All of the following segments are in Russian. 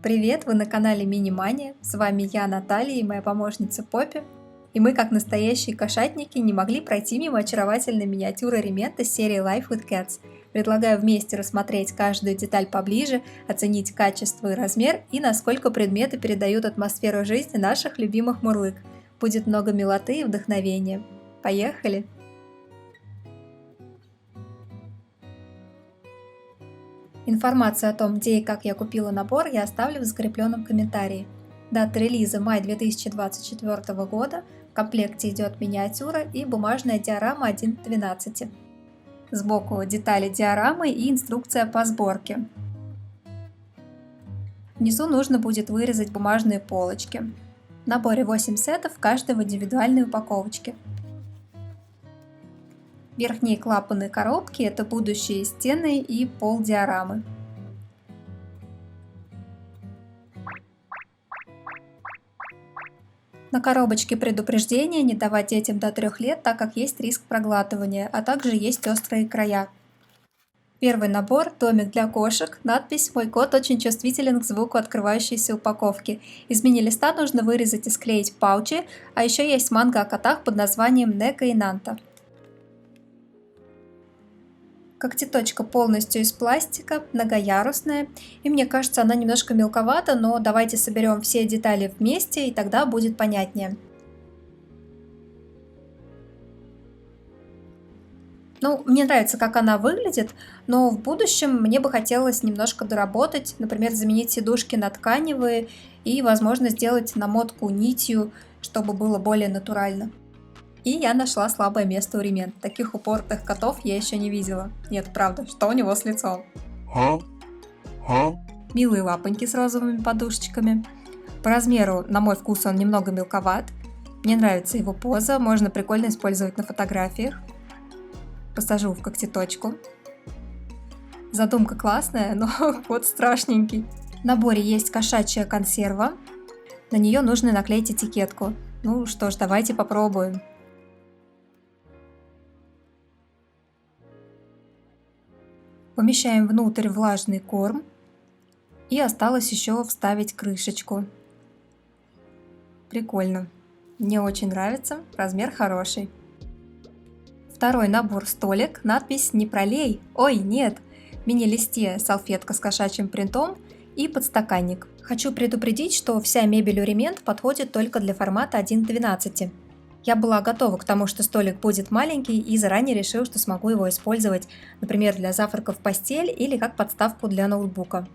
Привет, вы на канале Минимания, с вами я, Наталья, и моя помощница Поппи. И мы, как настоящие кошатники, не могли пройти мимо очаровательной миниатюры Ремента серии Life with Cats. Предлагаю вместе рассмотреть каждую деталь поближе, оценить качество и размер, и насколько предметы передают атмосферу жизни наших любимых мурлык. Будет много милоты и вдохновения. Поехали! Информацию о том, где и как я купила набор, я оставлю в закрепленном комментарии. Дата релиза май 2024 года, в комплекте идет миниатюра и бумажная диорама 1 к 12. Сбоку детали диорамы и инструкция по сборке. Внизу нужно будет вырезать бумажные полочки. В наборе 8 сетов, каждый в индивидуальной упаковочке. Верхние клапаны коробки – это будущие стены и пол диорамы. На коробочке предупреждение не давать детям до 3 лет, так как есть риск проглатывания, а также есть острые края. Первый набор – домик для кошек, надпись «Мой кот очень чувствителен к звуку открывающейся упаковки». Из мини-листа нужно вырезать и склеить паучи, а еще есть манга о котах под названием Нека и Нанта. Когтеточка полностью из пластика, многоярусная, и мне кажется, она немножко мелковата, но давайте соберем все детали вместе, и тогда будет понятнее. Мне нравится, как она выглядит, но в будущем мне бы хотелось немножко доработать, например, заменить сидушки на тканевые и, возможно, сделать намотку нитью, чтобы было более натурально. И я нашла слабое место у Ремента. Таких упоротых котов я еще не видела. Нет, правда, что у него с лицом? Милые лапоньки с розовыми подушечками. По размеру, на мой вкус, он немного мелковат. Мне нравится его поза, можно прикольно использовать на фотографиях. Посажу в когтеточку. Задумка классная, но кот страшненький. В наборе есть кошачья консерва. На нее нужно наклеить этикетку. Ну что ж, давайте попробуем. Помещаем внутрь влажный корм и осталось еще вставить крышечку. Прикольно. Мне очень нравится, размер хороший. Второй набор столик, надпись «Не пролей». Ой, нет! В мини-листе салфетка с кошачьим принтом и подстаканник. Хочу предупредить, что вся мебель у Ремент подходит только для формата 1 к 12. Я была готова к тому, что столик будет маленький, и заранее решила, что смогу его использовать, например, для завтрака в постель или как подставку для ноутбука.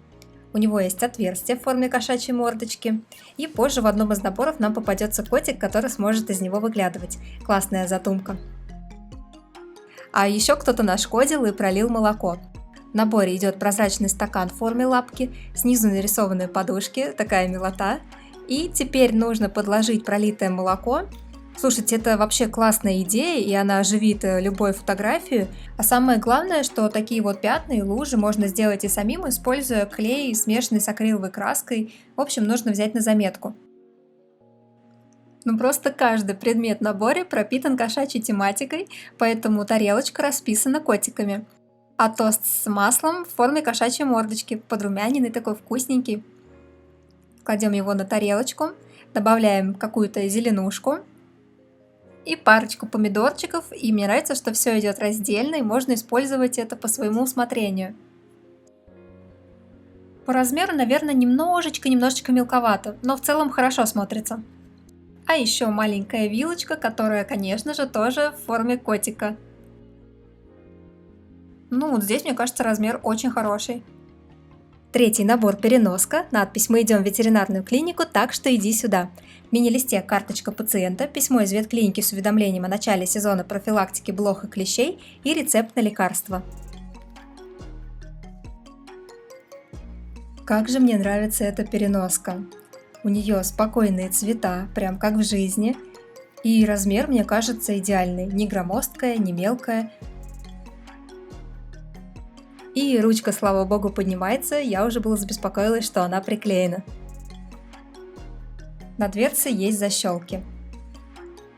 У него есть отверстие в форме кошачьей мордочки, и позже в одном из наборов нам попадется котик, который сможет из него выглядывать. Классная задумка. А еще кто-то нашкодил и пролил молоко. В наборе идет прозрачный стакан в форме лапки, снизу нарисованы подушки, такая милота. И теперь нужно подложить пролитое молоко. Слушайте, это вообще классная идея, и она оживит любую фотографию. А самое главное, что такие вот пятна и лужи можно сделать и самим, используя клей, смешанный с акриловой краской. В общем, нужно взять на заметку. Просто каждый предмет в наборе пропитан кошачьей тематикой, поэтому тарелочка расписана котиками. А тост с маслом в форме кошачьей мордочки, подрумяненный, такой вкусненький. Кладем его на тарелочку, добавляем какую-то зеленушку и парочку помидорчиков, и мне нравится, что все идет раздельно, и можно использовать это по своему усмотрению. По размеру, наверное, немножечко мелковато, но в целом хорошо смотрится. А еще маленькая вилочка, которая, конечно же, тоже в форме котика. Вот здесь, мне кажется, размер очень хороший. Третий набор переноска, надпись «Мы идем в ветеринарную клинику, так что иди сюда». В мини-листе карточка пациента, письмо из ветклиники с уведомлением о начале сезона профилактики блох и клещей и рецепт на лекарство. Как же мне нравится эта переноска. У нее спокойные цвета, прям как в жизни. И размер, мне кажется, идеальный. Не громоздкая, не мелкая. И ручка, слава богу, поднимается, я уже была забеспокоилась, что она приклеена. На дверце есть защелки.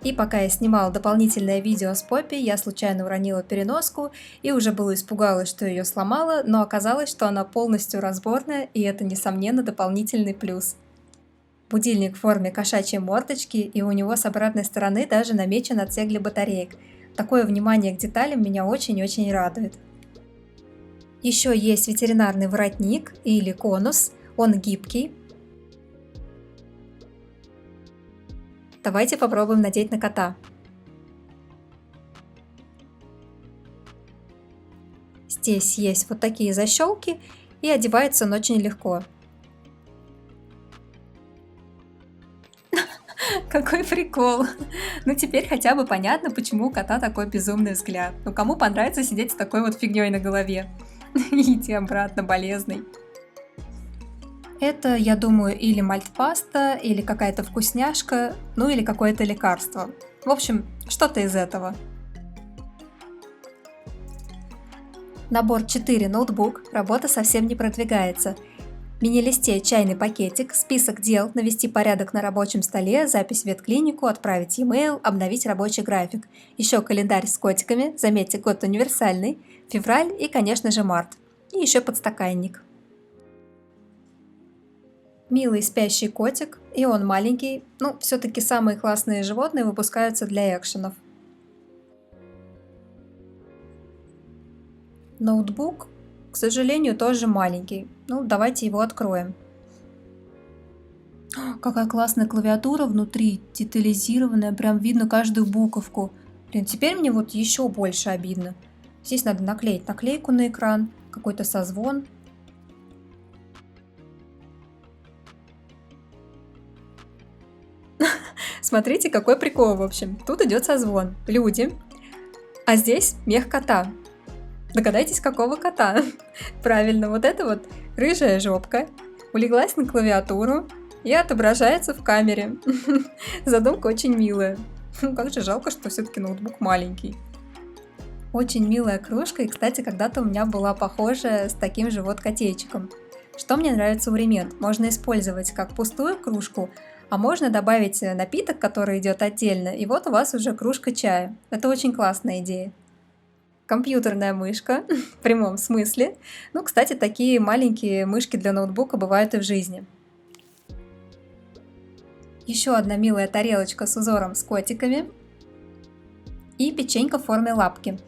И пока я снимала дополнительное видео с Поппи, я случайно уронила переноску и уже было испугалась, что ее сломала, но оказалось, что она полностью разборная, и это, несомненно, дополнительный плюс. Будильник в форме кошачьей мордочки, и у него с обратной стороны даже намечен отсек для батареек. Такое внимание к деталям меня очень-очень радует. Еще есть ветеринарный воротник или конус, он гибкий. Давайте попробуем надеть на кота. Здесь есть вот такие защелки, и одевается он очень легко. Какой прикол! Ну теперь хотя бы понятно, почему у кота такой безумный взгляд. Ну кому понравится сидеть с такой вот фигней на голове? Идти обратно, болезный. Это, я думаю, или мальтпаста, или какая-то вкусняшка, ну или какое-то лекарство. В общем, что-то из этого. Набор 4 ноутбук, работа совсем не продвигается. В мини-листе чайный пакетик, список дел, навести порядок на рабочем столе, запись в ветклинику, отправить e-mail, обновить рабочий график. Еще календарь с котиками, заметьте, год универсальный, февраль и, конечно же, март. И еще подстаканник. Милый спящий котик, и он маленький, но все-таки самые классные животные выпускаются для экшенов. Ноутбук, к сожалению, тоже маленький. Ну, давайте его откроем. Какая классная клавиатура внутри, детализированная, прям видно каждую буковку. Блин, теперь мне вот еще больше обидно. Здесь надо наклеить наклейку на экран, какой-то созвон. Смотрите, какой прикол, в общем. Тут идет созвон. Люди. А здесь мех кота. Догадайтесь, какого кота? Правильно, вот эта вот рыжая жопка улеглась на клавиатуру и отображается в камере. Задумка очень милая. Как же жалко, что все-таки ноутбук маленький. Очень милая кружка, и, кстати, когда-то у меня была похожая с таким же вот котейчиком. Что мне нравится у Ремент? Можно использовать как пустую кружку, а можно добавить напиток, который идет отдельно, и вот у вас уже кружка чая. Это очень классная идея. Компьютерная мышка, в прямом смысле. Ну, кстати, такие маленькие мышки для ноутбука бывают и в жизни. Еще одна милая тарелочка с узором с котиками. И печенька в форме лапки.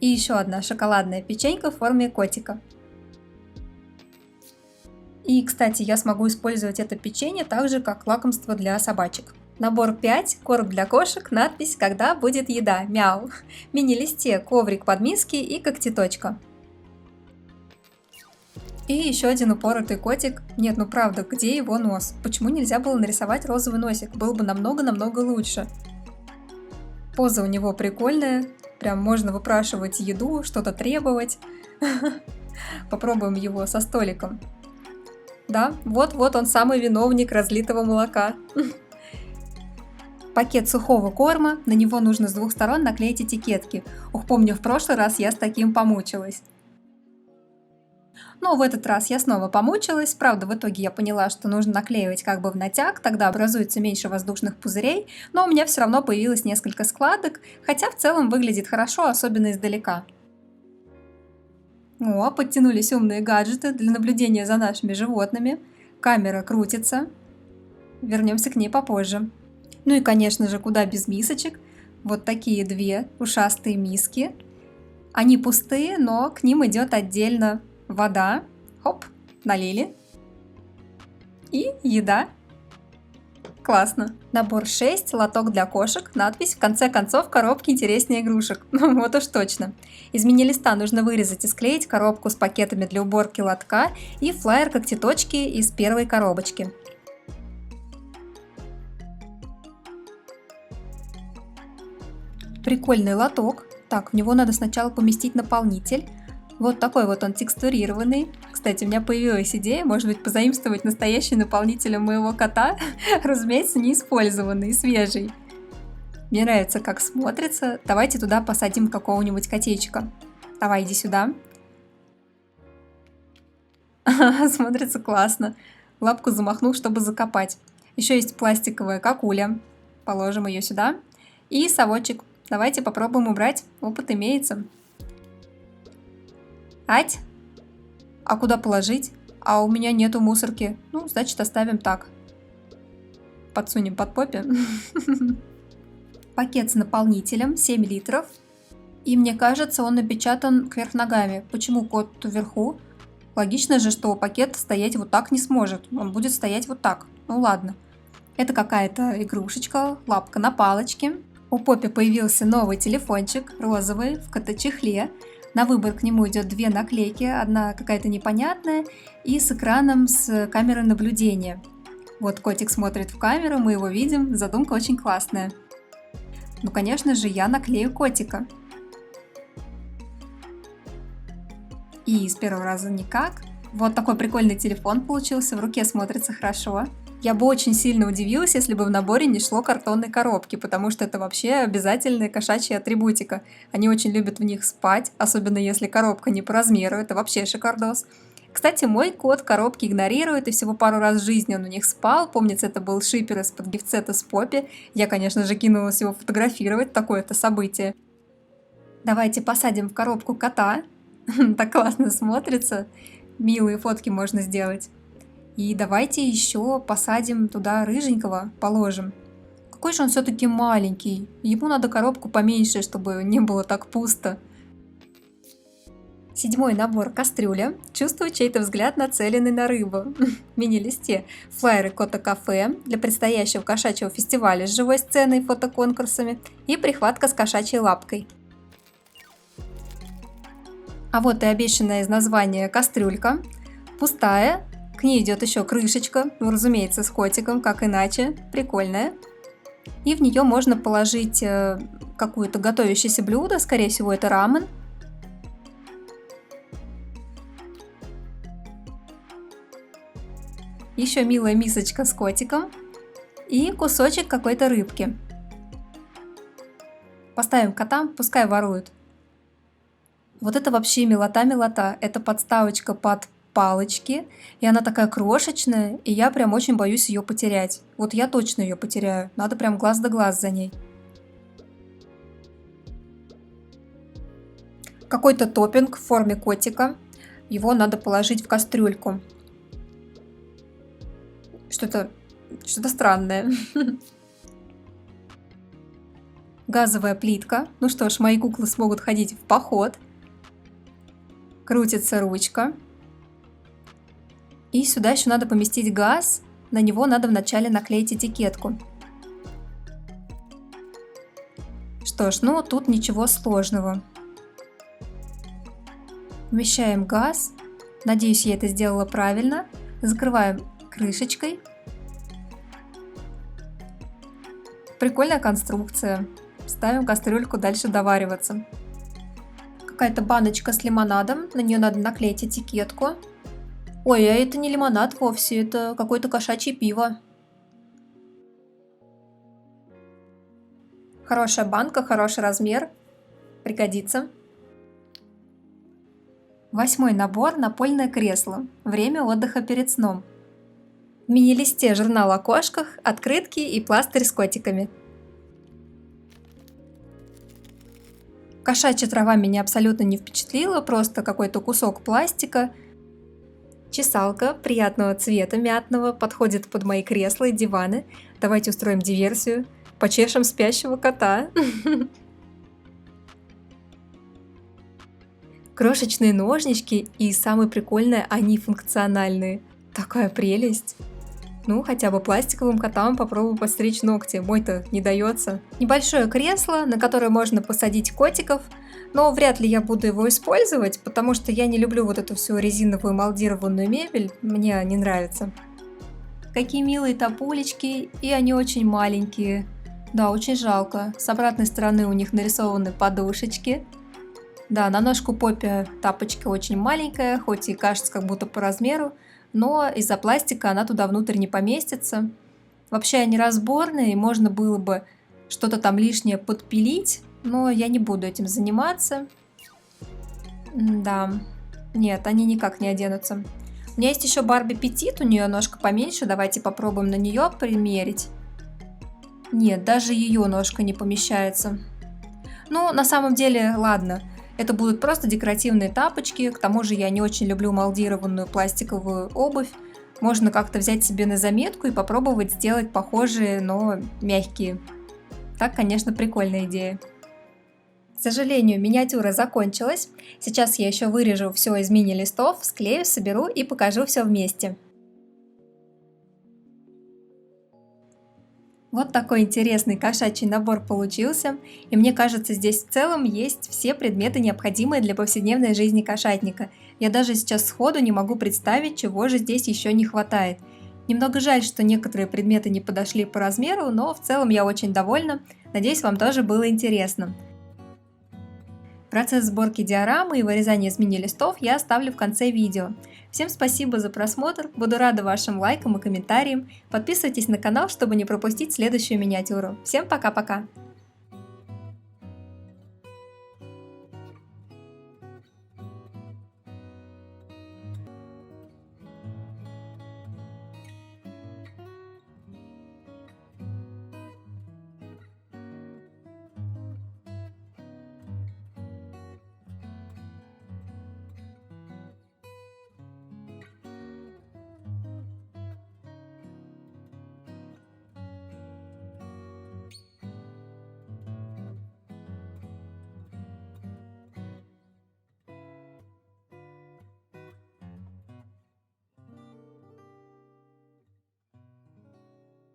И еще одна шоколадная печенька в форме котика. И, кстати, я смогу использовать это печенье так же, как лакомство для собачек. Набор 5, корм для кошек, надпись «Когда будет еда? Мяу». В мини-листе коврик под миски и когтеточка. И еще один упоротый котик. Нет, ну правда, где его нос? Почему нельзя было нарисовать розовый носик? Было бы намного-намного лучше. Поза у него прикольная. Прям можно выпрашивать еду, что-то требовать. Попробуем его со столиком. Да, вот он самый виновник разлитого молока. Пакет сухого корма, на него нужно с двух сторон наклеить этикетки. Ух, помню, в прошлый раз я с таким помучилась. Но в этот раз я снова помучилась, правда в итоге я поняла, что нужно наклеивать как бы в натяг, тогда образуется меньше воздушных пузырей, но у меня все равно появилось несколько складок, хотя в целом выглядит хорошо, особенно издалека. О, подтянулись умные гаджеты для наблюдения за нашими животными. Камера крутится. Вернемся к ней попозже. Ну и, конечно же, куда без мисочек. Вот такие две ушастые миски. Они пустые, но к ним идет отдельно вода. Хоп, налили. И еда. Классно. Набор 6, лоток для кошек, надпись «В конце концов, коробки интереснее игрушек». Вот уж точно. Из мини-листа нужно вырезать и склеить коробку с пакетами для уборки лотка и флаер-когтеточки из первой коробочки. Прикольный лоток. Так, в него надо сначала поместить наполнитель. Вот такой вот он текстурированный. Кстати, у меня появилась идея, может быть, позаимствовать настоящий наполнитель у моего кота. Разумеется, не использованный, свежий. Мне нравится, как смотрится. Давайте туда посадим какого-нибудь котейчика. Давай, иди сюда. Смотрится классно. Лапку замахнул, чтобы закопать. Еще есть пластиковая какуля. Положим ее сюда. И совочек. Давайте попробуем убрать. Опыт имеется. Ать. А куда положить? А у меня нету мусорки. Ну, значит, оставим так. Подсунем под попе. Пакет с наполнителем 7 литров. И мне кажется, он напечатан кверх ногами. Почему код вверху? Логично же, что пакет стоять вот так не сможет. Он будет стоять вот так. Ну ладно. Это какая-то игрушечка, лапка на палочке. У Поппи появился новый телефончик, розовый, в кота-чехле. На выбор к нему идет 2 наклейки, одна какая-то непонятная и с экраном с камерой наблюдения. Вот котик смотрит в камеру, мы его видим, задумка очень классная. Ну, конечно же, я наклею котика. И с первого раза никак. Вот такой прикольный телефон получился, в руке смотрится хорошо. Я бы очень сильно удивилась, если бы в наборе не шло картонной коробки, потому что это вообще обязательная кошачья атрибутика. Они очень любят в них спать, особенно если коробка не по размеру, это вообще шикардос. Кстати, мой кот коробки игнорирует, и всего пару раз в жизни он у них спал. Помнится, это был шипер из-под гифтсета с Поппи. Я, конечно же, кинулась его фотографировать, такое-то событие. Давайте посадим в коробку кота. Так классно смотрится. Милые фотки можно сделать. И давайте еще посадим туда рыженького, положим. Какой же он все-таки маленький. Ему надо коробку поменьше, чтобы не было так пусто. 7-й набор кастрюля. Чувствую чей-то взгляд, нацеленный на рыбу. Мини-листе. Флаеры кота-кафе для предстоящего кошачьего фестиваля с живой сценой и фотоконкурсами. И прихватка с кошачьей лапкой. А вот и обещанная из названия кастрюлька. Пустая. К ней идет еще крышечка, ну, разумеется, с котиком, как иначе. Прикольная. И в нее можно положить какое-то готовящееся блюдо, скорее всего, это рамен. Еще милая мисочка с котиком. И кусочек какой-то рыбки. Поставим котам, пускай воруют. Вот это вообще милота-милота. Это подставочка под палочки, и она такая крошечная, и я прям очень боюсь ее потерять. Вот я точно ее потеряю, надо прям глаз да глаз за ней. Какой-то топпинг в форме котика, его надо положить в кастрюльку. Что-то странное. Газовая плитка. Ну что ж, мои куклы смогут ходить в поход. Крутится ручка. И сюда еще надо поместить газ, на него надо вначале наклеить этикетку. Что ж, ну тут ничего сложного. Вмещаем газ, надеюсь, я это сделала правильно. Закрываем крышечкой. Прикольная конструкция. Ставим кастрюльку дальше довариваться. Какая-то баночка с лимонадом, на нее надо наклеить этикетку. Ой, а это не лимонад вовсе, это какое-то кошачье пиво. Хорошая банка, хороший размер. Пригодится. 8-й набор. Напольное кресло. Время отдыха перед сном. В мини-листе журнал о кошках, открытки и пластырь с котиками. Кошачья трава меня абсолютно не впечатлила, просто какой-то кусок пластика. Чесалка приятного цвета, мятного, подходит под мои кресла и диваны. Давайте устроим диверсию. Почешем спящего кота. Крошечные ножнички и самое прикольное, они функциональные. Такая прелесть. Ну, хотя бы пластиковым котам попробую постричь ногти, мой-то не дается. Небольшое кресло, на которое можно посадить котиков, но вряд ли я буду его использовать, потому что я не люблю вот эту всю резиновую молдированную мебель, мне не нравится. Какие милые топулечки, и они очень маленькие. Да, очень жалко. С обратной стороны у них нарисованы подушечки. Да, на ножку Поппи тапочка очень маленькая, хоть и кажется как будто по размеру, но из-за пластика она туда внутрь не поместится. Вообще они разборные, можно было бы что-то там лишнее подпилить, но я не буду этим заниматься. Да, нет, они никак не оденутся. У меня есть еще Барби Петит, у нее ножка поменьше, давайте попробуем на нее примерить. Нет, даже ее ножка не помещается. Ну, на самом деле, ладно. Это будут просто декоративные тапочки, к тому же я не очень люблю молдированную пластиковую обувь. Можно как-то взять себе на заметку и попробовать сделать похожие, но мягкие. Так, конечно, прикольная идея. К сожалению, миниатюра закончилась. Сейчас я еще вырежу все из мини-листов, склею, соберу и покажу все вместе. Вот такой интересный кошачий набор получился, и мне кажется, здесь в целом есть все предметы, необходимые для повседневной жизни кошатника. Я даже сейчас сходу не могу представить, чего же здесь еще не хватает. Немного жаль, что некоторые предметы не подошли по размеру, но в целом я очень довольна. Надеюсь, вам тоже было интересно. Процесс сборки диорамы и вырезания из мини-листов я оставлю в конце видео. Всем спасибо за просмотр, буду рада вашим лайкам и комментариям. Подписывайтесь на канал, чтобы не пропустить следующую миниатюру. Всем пока-пока!